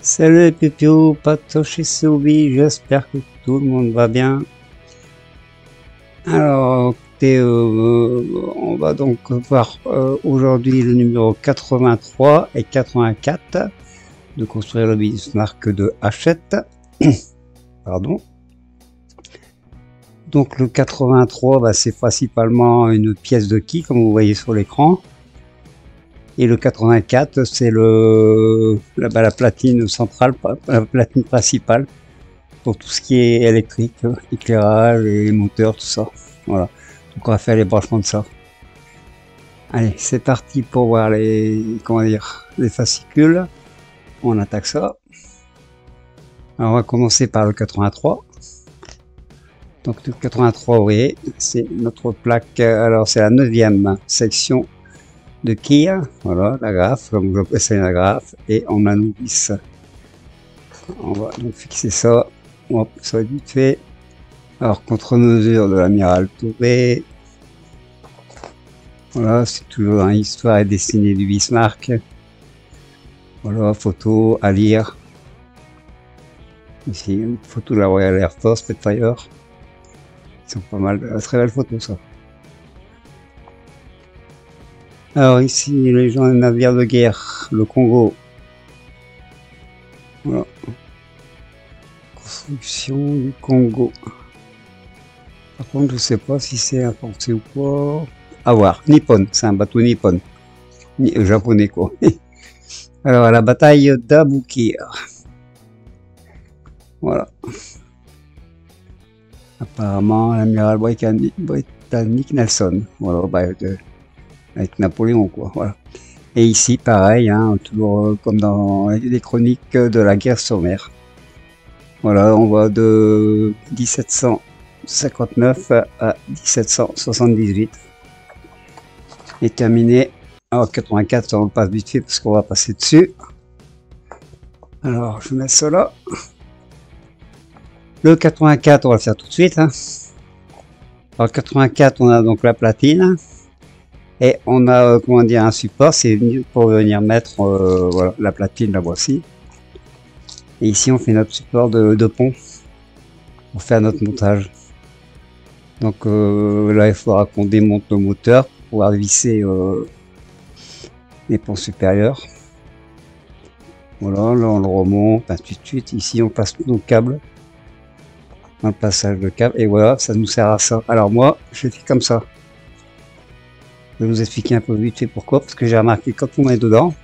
Salut les pupilles, Patoche et Soubi, j'espère que tout le monde va bien. Alors, écoutez, on va donc voir aujourd'hui le numéro 83 et 84 de construire le Bismarck de Hachette. Pardon. Donc le 83, bah, c'est principalement une pièce de quille, comme vous voyez sur l'écran. Et le 84, c'est la platine centrale, la platine principale, pour tout ce qui est électrique, éclairage et moteur, tout ça. Voilà. Donc on va faire les branchements de ça. Allez, c'est parti pour voir les fascicules. On attaque ça. Alors on va commencer par le 83. Donc le 83, vous voyez, c'est notre plaque. Alors c'est la 9e section de quille. Voilà, la graffe, comme vous appelez ça, la graffe. Et on a nos vis. On va donc fixer ça. Hop, ça va être vite fait. Alors, contre-mesure de l'amiral Touré. Voilà, c'est toujours dans l'histoire et destinée du Bismarck. Voilà, photo à lire. Ici, une photo de la Royal Air Force, Spitfire. Ils sont pas mal, très belle photo, ça. Alors, ici, les gens, un navire de guerre, le Congo. Voilà. Construction du Congo. Par contre, je sais pas si c'est importé ou pas. À voir. Nippon, c'est un bateau nippon. Japonais, quoi. Alors, à la bataille d'Aboukir. Voilà. Apparemment, l'amiral britannique Nelson. Voilà, bah, avec Napoléon, quoi. Voilà. Et ici, pareil, hein, toujours comme dans les chroniques de la guerre sur mer. Voilà, on va de 1759 à 1778. Et terminé. Alors 84, on le passe vite fait parce qu'on va passer dessus. Alors je mets ça là. Le 84, on va le faire tout de suite. Hein. Alors 84, on a donc la platine. Et on a comment dire un support, c'est pour venir mettre voilà, la platine, la voici. Et ici on fait notre support de pont pour faire notre montage. Donc là il faudra qu'on démonte le moteur pour pouvoir visser les ponts supérieurs. Voilà, là on le remonte, ainsi de suite. Ici on passe tous nos câbles dans le passage de câble et voilà, ça nous sert à ça. Alors moi je fais comme ça. Je vais vous expliquer un peu vite fait pourquoi, parce que j'ai remarqué quand on est dedans,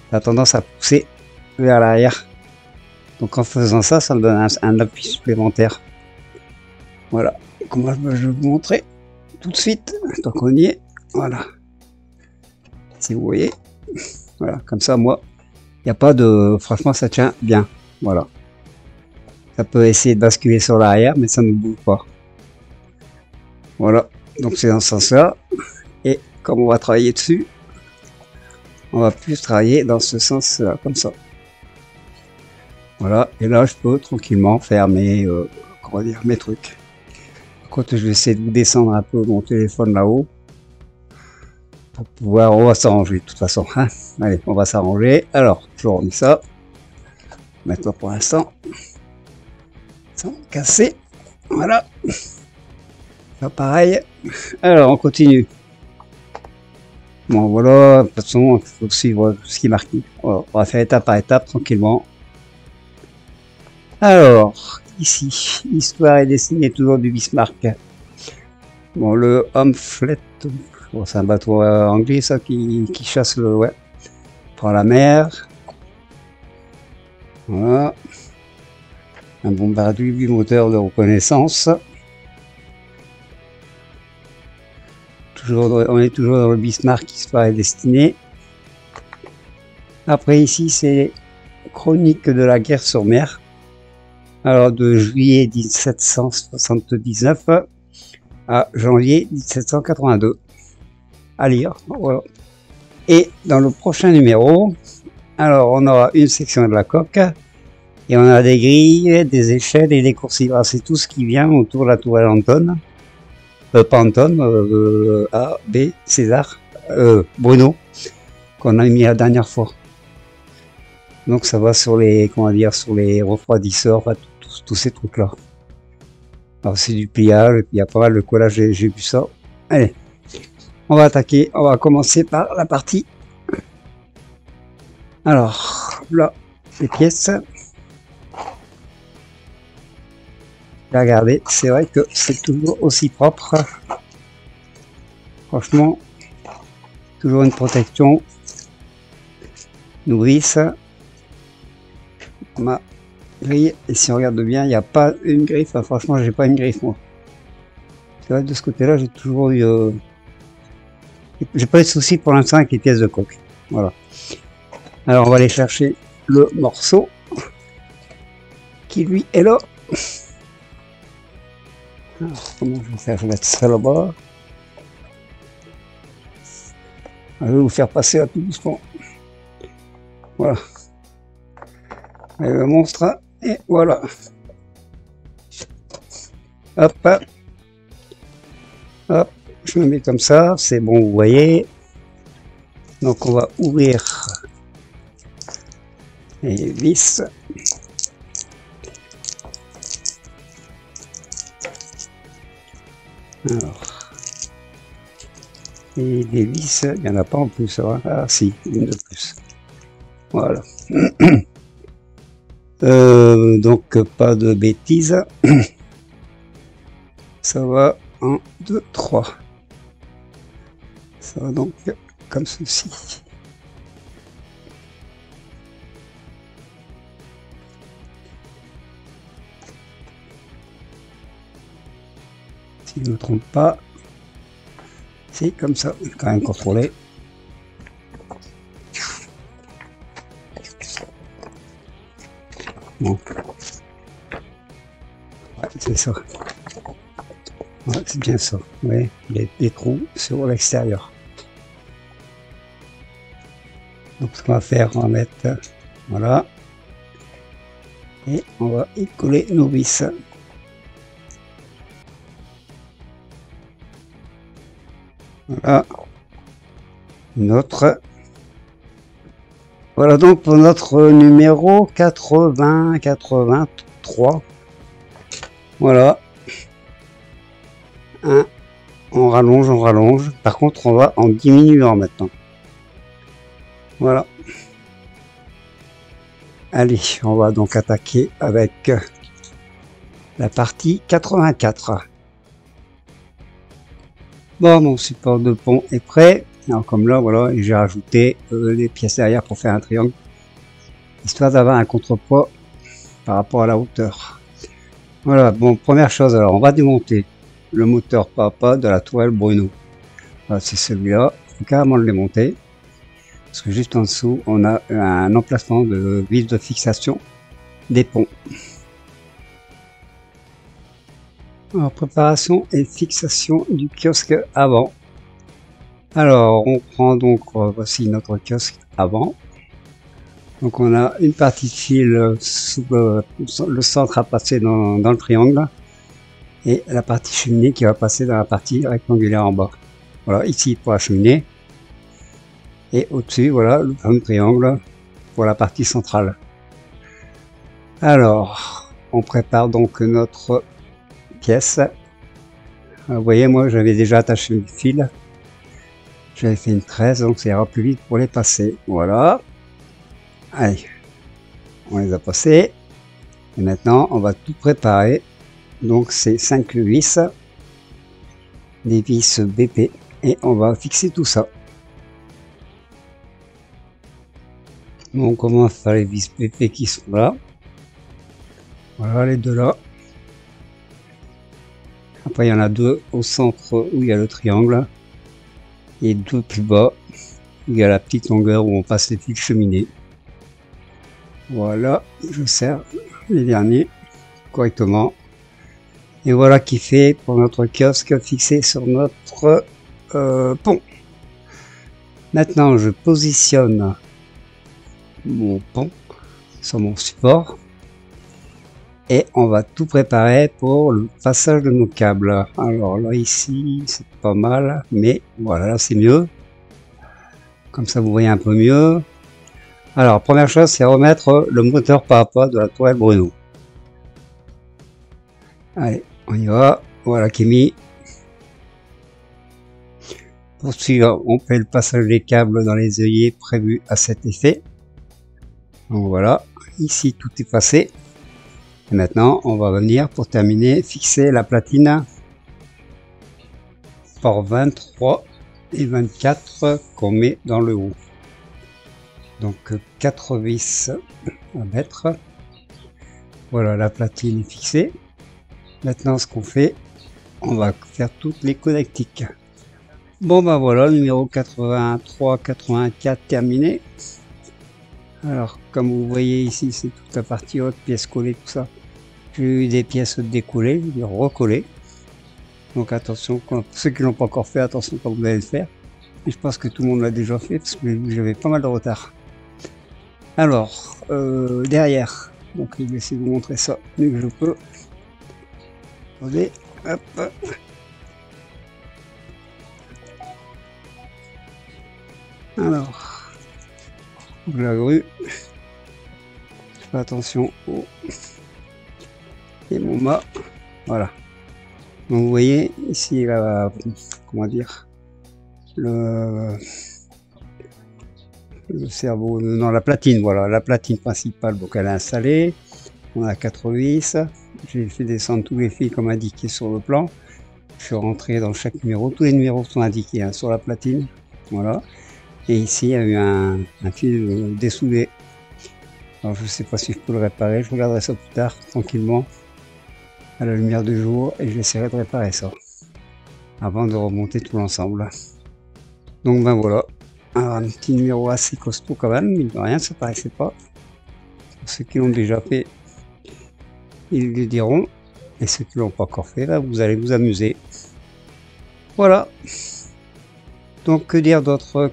ça a tendance à pousser vers l'arrière. Donc en faisant ça, ça me donne un appui supplémentaire. Voilà. Donc moi je vais vous montrer tout de suite, tant qu'on y est. Voilà. Si vous voyez. Voilà, comme ça moi, il n'y a pas de... Franchement ça tient bien. Voilà. Ça peut essayer de basculer sur l'arrière, mais ça ne bouge pas. Voilà. Donc c'est dans ce sens-là. Et comme on va travailler dessus, on va plus travailler dans ce sens-là, comme ça. Voilà, et là je peux tranquillement faire mes, mes trucs. Par contre, je vais essayer de descendre un peu mon téléphone là-haut pour pouvoir. On va s'arranger de toute façon. Hein. Allez, on va s'arranger. Alors, je remets ça. Maintenant pour l'instant, sans casser. Voilà. Là pareil. Alors, on continue. Bon, voilà. De toute façon, il faut suivre ce qui est marqué. Voilà, on va faire étape par étape tranquillement. Alors, ici, histoire et destinée toujours du Bismarck. Bon, le Humpflet, bon, c'est un bateau anglais, ça, qui chasse le, ouais, prend la mer. Voilà. Un bombardier bimoteur de reconnaissance. Toujours, on est toujours dans le Bismarck, histoire et destinée. Après, ici, c'est chronique de la guerre sur mer. Alors de juillet 1779 à janvier 1782 à lire. Voilà. Et dans le prochain numéro, alors on aura une section de la coque et on a des grilles, des échelles et des coursives. C'est tout ce qui vient autour de la tourelle Anton, pas Anton, A, B, César, Bruno, qu'on a mis la dernière fois. Donc ça va sur les, comment dire, sur les refroidisseurs, enfin, tous ces trucs là. Alors c'est du pliage, et puis il y a pas mal de collage, j'ai vu ça. Allez, on va attaquer, on va commencer par la partie. Alors, là, les pièces. Regardez, c'est vrai que c'est toujours aussi propre. Franchement, toujours une protection. Nourrice. Ma grille, et si on regarde bien, il n'y a pas une griffe. Enfin, franchement, j'ai pas une griffe moi. C'est vrai, de ce côté-là, j'ai toujours eu. J'ai pas eu de soucis pour l'instant avec les pièces de coque. Voilà. Alors, on va aller chercher le morceau qui lui est là. Alors, comment je vais faire? Je vais mettre ça là-bas. Je vais vous faire passer à tout doucement. Voilà. Et le monstre, et voilà. Hop. Hop. Je le mets comme ça, c'est bon, vous voyez. Donc on va ouvrir les vis. Alors. Et des vis, il n'y en a pas en plus. Hein. Ah si, une de plus. Voilà. Donc pas de bêtises. Ça va 1, 2, 3. Ça va donc comme ceci. Si je ne me trompe pas, c'est comme ça. Je vais quand même contrôler. Bon. Ouais, c'est ça. Ouais, c'est bien ça. Ouais, des trous sur l'extérieur. Donc ce qu'on va faire, on va mettre, voilà, et on va y coller nos vis. Voilà, notre, voilà donc pour notre numéro 83. Voilà, on rallonge. Par contre, on va en diminuant maintenant. Voilà. Allez, on va donc attaquer avec la partie 84. Bon, mon support de pont est prêt. Alors comme là, voilà, et j'ai rajouté les pièces derrière pour faire un triangle, histoire d'avoir un contrepoids par rapport à la hauteur. Voilà, bon, première chose, alors on va démonter le moteur pas de la tourelle Bruno. Voilà, c'est celui-là, il faut carrément le démonter. Parce que juste en dessous, on a un emplacement de vis de fixation des ponts. Alors, préparation et fixation du kiosque avant. Alors, on prend donc, voici notre kiosque avant. Donc, on a une partie de fil sous le centre à passer dans le triangle. Et la partie cheminée qui va passer dans la partie rectangulaire en bas. Voilà, ici pour la cheminée. Et au-dessus, voilà, le fameux triangle pour la partie centrale. Alors, on prépare donc notre pièce. Vous voyez, moi, j'avais déjà attaché le fil. J'avais fait une tresse, donc ça ira plus vite pour les passer. Voilà. Allez, on les a passés. Et maintenant, on va tout préparer. Donc, c'est 5 vis, des vis BP, et on va fixer tout ça. Donc on commence par les vis PP qui sont là. Voilà les deux là. Après il y en a deux au centre où il y a le triangle. Et deux plus bas où il y a la petite longueur où on passe les fils cheminés. Voilà, je serre les derniers correctement. Et voilà qui fait pour notre kiosque fixé sur notre pont. Maintenant je positionne mon pont sur mon support et on va tout préparer pour le passage de nos câbles. Alors là ici c'est pas mal, mais voilà, là c'est mieux, comme ça vous voyez un peu mieux. Alors, première chose, c'est remettre le moteur par rapport de la tourelle Bruno. Allez, on y va. Voilà qui est mis. Pour suivre, on fait le passage des câbles dans les œillets prévus à cet effet. Donc voilà, ici tout est passé. Et maintenant, on va venir pour terminer fixer la platine par 23 et 24 qu'on met dans le haut. Donc 4 vis à mettre. Voilà, la platine est fixée. Maintenant, ce qu'on fait, on va faire toutes les connectiques. Bon ben voilà, numéro 83, 84 terminé. Alors, comme vous voyez ici, c'est toute la partie haute, pièces collées, tout ça. J'ai eu des pièces décollées, je vais recoller. Donc attention, ceux qui l'ont pas encore fait, attention quand vous allez le faire. Et je pense que tout le monde l'a déjà fait, parce que j'avais pas mal de retard. Alors, derrière, donc je vais essayer de vous montrer ça mieux que je peux. Attendez, hop. Alors, la grue, je fais attention au et mon mât, voilà. Donc vous voyez ici la, comment dire, le cerveau, non la platine, voilà, la platine principale, donc elle est installée. On a 4 vis, j'ai fait descendre tous les fils comme indiqué sur le plan. Je suis rentré dans chaque numéro, tous les numéros sont indiqués hein, sur la platine, voilà. Et ici, il y a eu un fil dessoudé. Alors, je ne sais pas si je peux le réparer. Je regarderai ça plus tard, tranquillement, à la lumière du jour, et j'essaierai de réparer ça avant de remonter tout l'ensemble. Donc, ben voilà. Alors, un petit numéro assez costaud quand même, mais de rien, ça paraissait pas. Pour ceux qui l'ont déjà fait, ils le diront. Et ceux qui l'ont pas encore fait, là, vous allez vous amuser. Voilà. Donc que dire d'autre,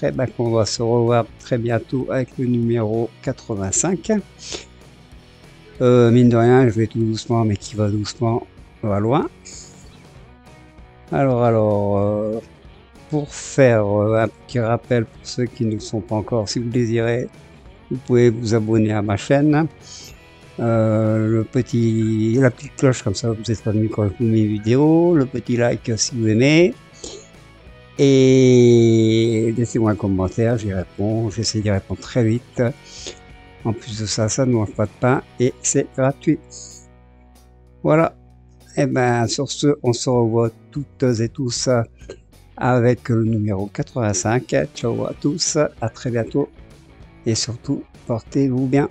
eh ben qu'on va se revoir très bientôt avec le numéro 85. Mine de rien, je vais tout doucement, mais qui va doucement va loin. Alors, pour faire un petit rappel pour ceux qui ne le sont pas encore, si vous désirez, vous pouvez vous abonner à ma chaîne. La petite cloche, comme ça vous êtes prévenu quand je vous mets une vidéo, le petit like si vous aimez. Et laissez-moi un commentaire, j'y réponds, j'essaie d'y répondre très vite. En plus de ça, ça ne mange pas de pain et c'est gratuit. Voilà. Et ben sur ce, on se revoit toutes et tous avec le numéro 85. Ciao à tous, à très bientôt et surtout, portez-vous bien.